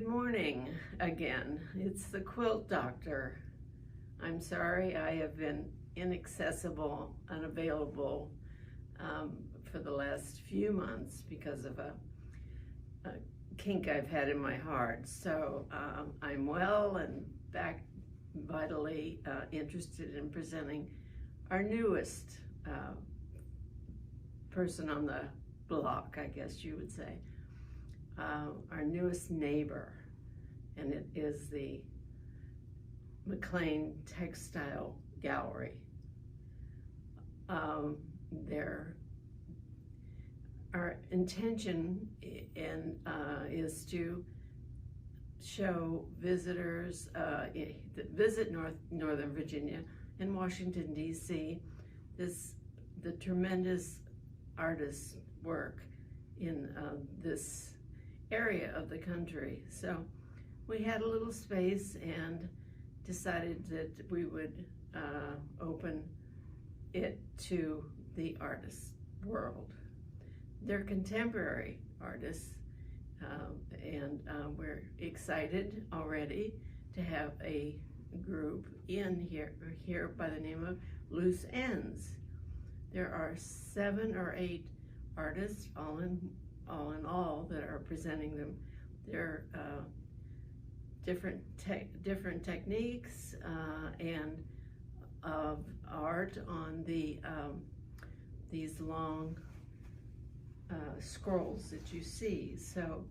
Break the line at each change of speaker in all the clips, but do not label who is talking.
Good morning again. It's the Quilt Doctor. I'm sorry I have been inaccessible, unavailable for the last few months because of a kink I've had in my heart. So I'm well and back vitally interested in presenting our newest person on the block, I guess you would say. Our newest neighbor, and it is the McLean Textile Gallery. Our intention is to show visitors that visit Northern Virginia and Washington, D.C. the tremendous artist's work in this area of the country. So we had a little space and decided that we would open it to the artist world. They're contemporary artists, and we're excited already to have a group in here by the name of Loose Ends. There are 7 or 8 artists all in all that are presenting them. They're different techniques and of art on these long scrolls that you see. So,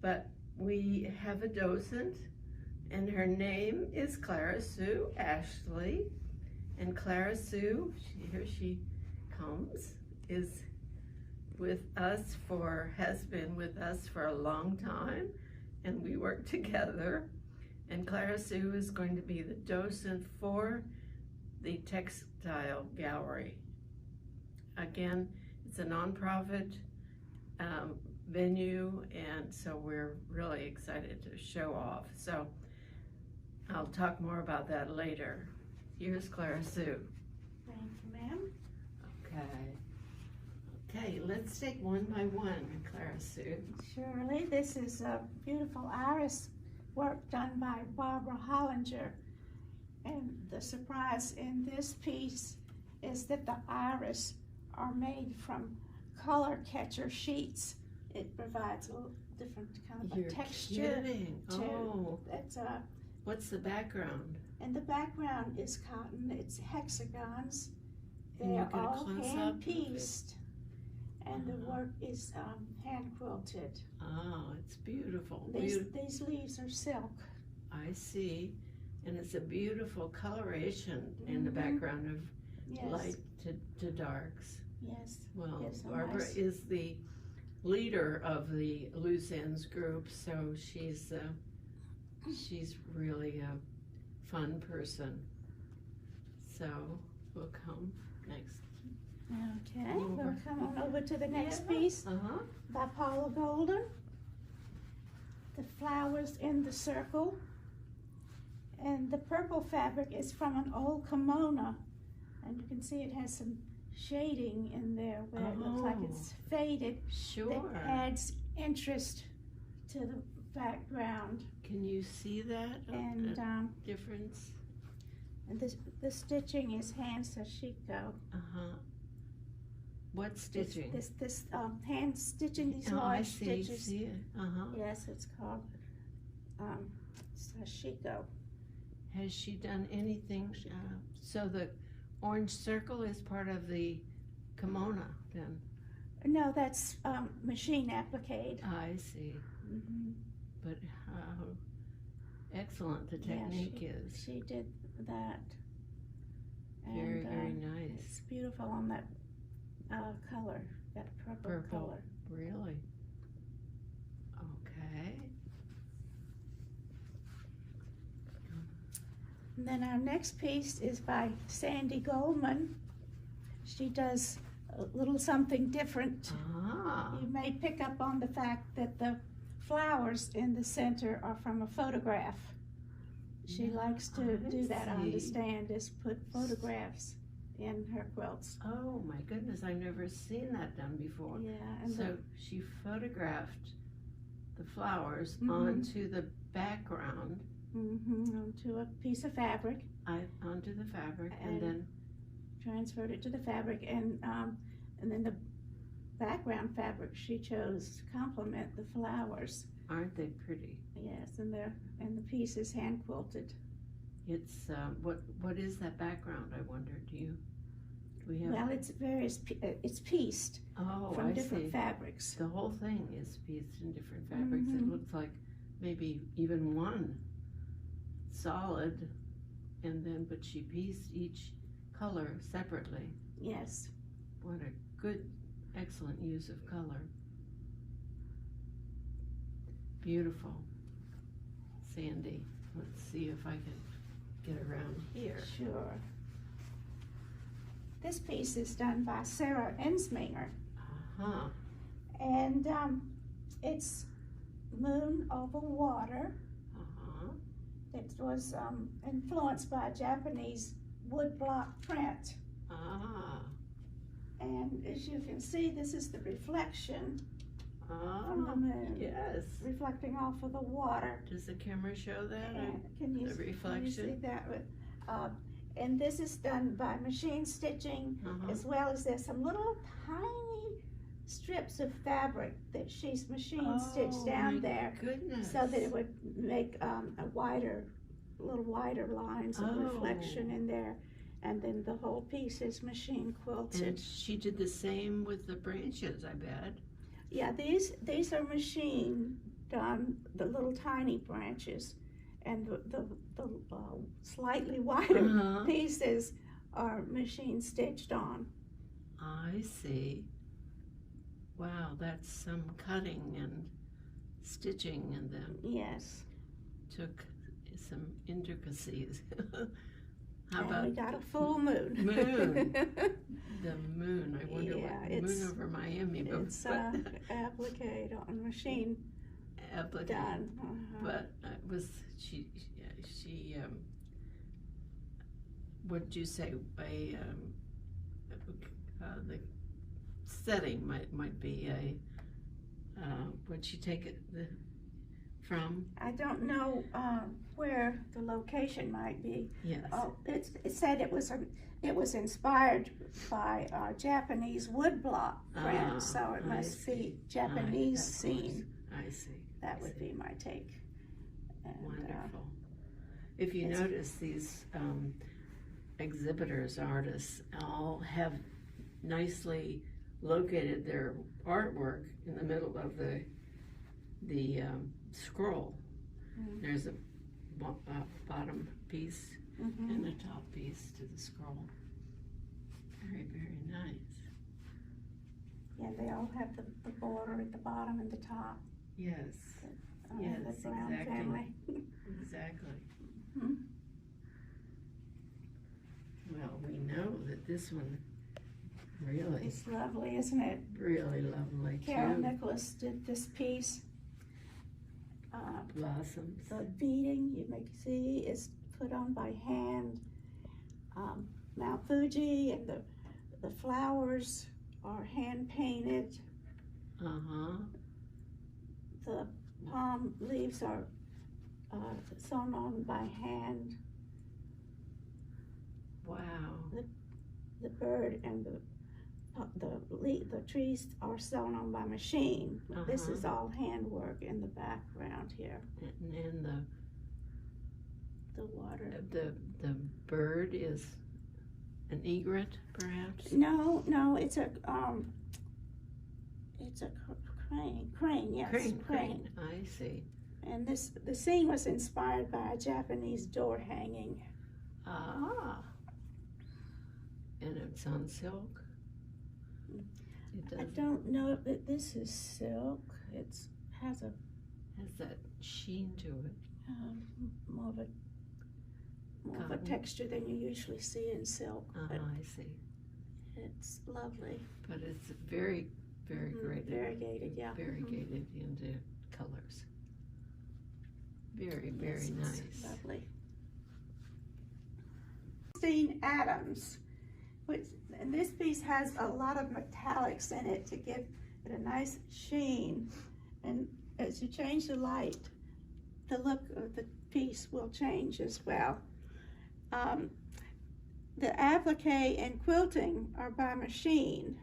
but we have a docent, and her name is Clara Sue Ashley. And Clara Sue, here she comes, has been with us for a long time, and we work together. And Clara Sue is going to be the docent for the Textile Gallery. Again, it's a nonprofit venue, and so we're really excited to show off. So I'll talk more about that later. Here's Clara Sue.
Thank you, ma'am.
Okay, let's take one by one, Clara Sue.
Surely. This is a beautiful iris work done by Barbara Hollinger. And the surprise in this piece is that the iris are made from color catcher sheets. It provides a little different kind of a texture.
Kidding.
Oh.
What's the background?
And the background is cotton. It's hexagons.
And
They're all
close
hand
up
pieced. And the work is hand quilted.
Oh, it's beautiful.
These leaves are silk.
I see. And it's a beautiful coloration in the background of light to darks.
Yes.
Well,
yes,
Barbara
nice.
is the leader of the Loose Ends group, so she's really a fun person. So we'll come next.
Okay, we'll come on over to the next piece by Paula Golden. The flowers in the circle. And the purple fabric is from an old kimono. And you can see it has some shading in there where it looks like it's faded.
Sure.
That adds interest to the background.
Can you see that difference?
And the stitching is hand sashiko.
What stitching?
This hand stitching, these large stitches.
I see it.
Yes, it's called sashiko.
Has she done anything? So the orange circle is part of the kimono then?
No, that's machine applique.
I see. But how excellent the technique is.
She did that.
Very, very nice.
It's beautiful on that color, that purple color.
Really? Okay.
And then our next piece is by Sandy Goldman. She does a little something different. You may pick up on the fact that the flowers in the center are from a photograph. She likes to do that, I understand, is put photographs in her quilts.
Oh my goodness, I've never seen that done before.
Yeah. And
so she photographed the flowers
Mhm.
onto the background.
Onto a piece of fabric.
Onto the fabric, and then
transferred it to the fabric, and then the background fabric she chose to complement the flowers.
aren't they pretty?
Yes, and the piece is hand quilted.
It's what is that background? I wonder. Do we have?
Well, it's it's pieced from different
see.
fabrics.
The whole thing is pieced in different fabrics. It looks like maybe even one solid, and then but she pieced each color separately.
Yes.
What a good, excellent use of color. Beautiful. Sandy. Let's see if I can get around here.
Sure. This piece is done by Sarah Ensminger.
Uh-huh.
And it's Moon Over Water.
Uh-huh.
It was influenced by a Japanese woodblock print.
Ah.
And as you can see, this is the reflection
Ah.
from the moon.
Yes.
Reflecting off of the water.
Does the camera show that?
Can you
the
see
reflection?
that? And this is done by machine stitching, as well as there's some little tiny strips of fabric that she's machine stitched down there.
Goodness.
So that it would make little wider lines of reflection in there. And then the whole piece is machine quilted.
And she did the same with the branches, I bet.
Yeah, these are machine done, the little tiny branches, and the slightly wider pieces are machine stitched on.
I see. Wow, that's some cutting and stitching, and then took some intricacies. How about
we got a full moon?
The moon. I wonder what moon over Miami.
It's applique on machine.
Applique.
Done.
But it was she what did you say? The setting might be would she take it from?
I don't know where the location might be.
Yes.
It said it was inspired by Japanese woodblock print, so it must be Japanese scene.
I see.
That would be my take. And,
wonderful. If you notice, these exhibitors, artists, all have nicely located their artwork in the middle of the scroll. There's a bottom piece and a top piece to the scroll. Very, very nice.
Yeah, they all have the border at the bottom and the top.
Yes.
The Brown
exactly.
family.
Exactly.
Mm-hmm.
Well, we know that this one really.
It's lovely, isn't it?
Really lovely.
Carol Nicholas did this piece.
Blossoms.
The beading, you may see, is put on by hand. Mount Fuji and the flowers are hand painted. The palm leaves are sewn on by hand.
Wow.
The bird and the trees are sewn on by machine. This is all handwork in the background here.
And
the water.
The bird is an egret, perhaps?
No, it's a crane. Yes,
crane. I see.
And the scene was inspired by a Japanese door hanging.
And it's on silk?
I don't know if this is silk. It has
that sheen to it.
More of a texture than you usually see in silk.
I see.
It's lovely.
But it's very, very graded.
Variegated, yeah.
Variegated into colors. Very, very nice.
Lovely. Christine Adams, and this piece has a lot of metallics in it to give it a nice sheen. And as you change the light, the look of the piece will change as well. The applique and quilting are by machine.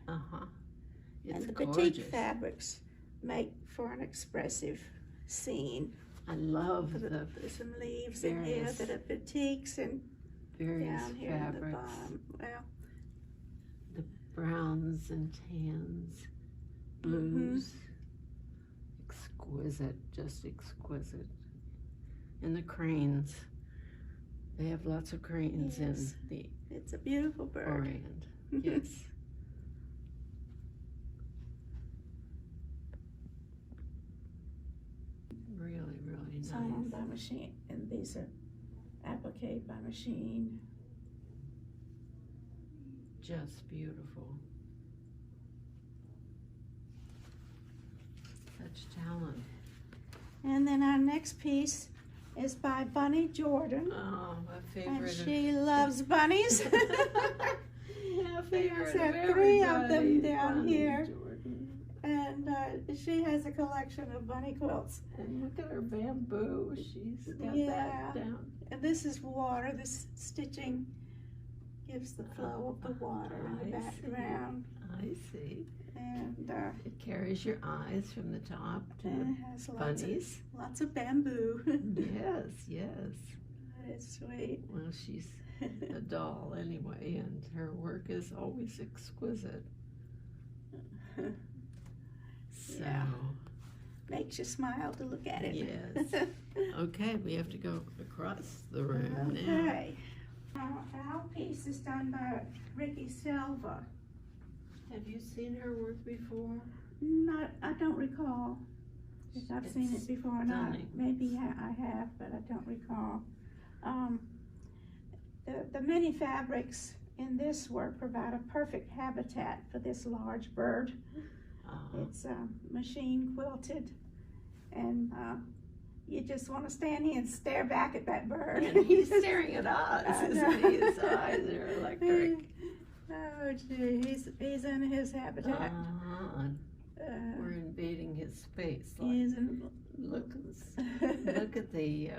It's
and the
gorgeous.
batik fabrics make for an expressive scene.
I love
There's some leaves in here that are batiks, and
various
down here
fabrics.
in the bottom. Well,
The browns and tans, blues. Exquisite, just exquisite. And the cranes. They have lots of cranes in the
it's a beautiful bird.
Orient. Yes. Really, really nice.
Sewn by machine, and these are appliqued by machine.
Just beautiful. Such talent.
And then our next piece is by Bunny Jordan.
Oh, my
And
favorite.
she loves bunnies.
My favorite.
She has 3 of them down here. And she has a collection of bunny quilts.
And look at her bamboo. She's got that down.
And this is water. This stitching gives the flow of the water in the background.
I see.
And
It carries your eyes from the top to
it
the
has
bunnies.
lots of bamboo.
Yes, yes.
It's sweet.
Well, she's a doll anyway, and her work is always exquisite. So,
Yeah. Makes you smile to look at it.
yes. Okay, we have to go across the room now.
Okay. Our piece is done by Ricky Silva.
Have you seen her work before?
I don't recall if I've seen it before or not.
Stunning.
Maybe I have, but I don't recall. The many fabrics in this work provide a perfect habitat for this large bird. It's machine quilted, and you just want to stand here and stare back at that bird.
And he's staring at us, isn't he? His eyes are electric.
Oh, gee, he's in his habitat.
We're invading his space.
He's in,
Look at the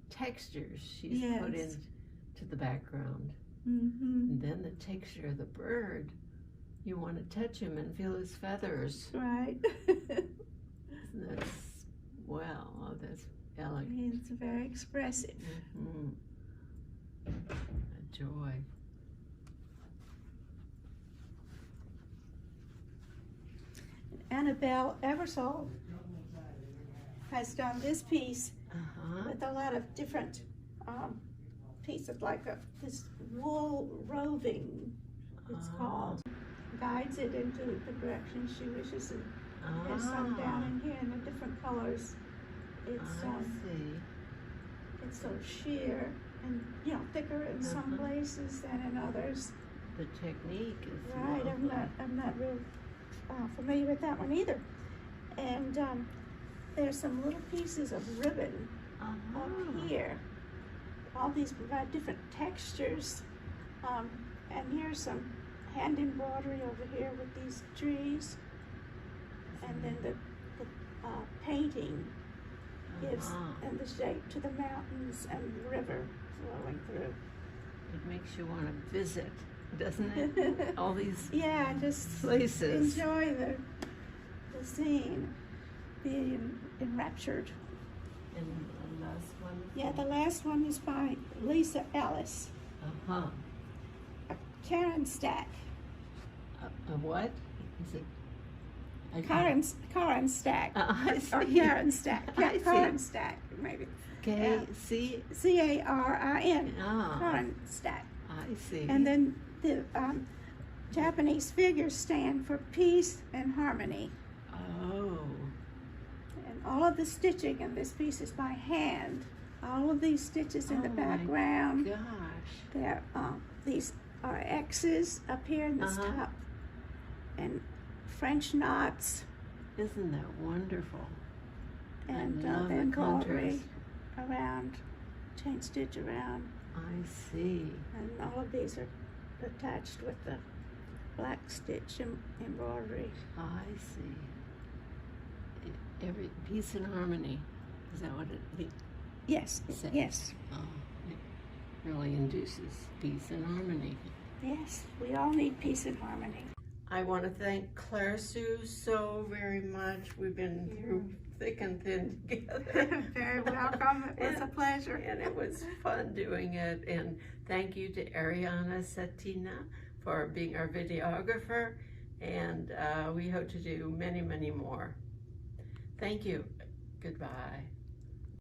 textures she's put into the background. And then the texture of the bird. You want to touch him and feel his feathers.
Right.
That's, well, that's elegant.
He's very expressive.
A joy.
Annabelle Eversole has done this piece with a lot of different pieces, like this wool roving, it's called. Guides it into the direction she wishes, and there's some down in here in the different colors. It's sort of sheer and thicker in some places than in others.
The technique is
right.
lovely.
I'm not real familiar with that one either. And there's some little pieces of ribbon up here. All these provide different textures. And here's some hand embroidery over here with these trees. And then the painting gives and the shape to the mountains and the river flowing through.
It makes you want to visit, doesn't it? All these
just
places.
Enjoy the scene, be enraptured.
And the last one?
Yeah, the last one is by Lisa Ellis. A Karen stack.
A what? Is it?
Karen stack.
I see.
Or Karen stack.
I
Karen
see.
stack, maybe.
K-C?
C-A-R-I-N. Karen stack.
I see.
And then the Japanese figures stand for peace and harmony.
Oh.
And all of the stitching in this piece is by hand. All of these stitches in the background.
Gosh.
These are X's up here in this top, and French knots.
Isn't that wonderful?
And
I love
the
the
embroidery
contrast.
around, chain stitch around.
I see.
And all of these are attached with the black stitch embroidery.
I see. Every peace and harmony. Is that what it
Yes,
says?
yes.
Oh, it really induces peace and harmony.
Yes, we all need peace and harmony.
I want to thank Claire Sue so very much. We've been through thick and thin together.
Very welcome. It was a pleasure.
And it was fun doing it. And thank you to Ariana Satina for being our videographer. And we hope to do many, many more. Thank you. Goodbye.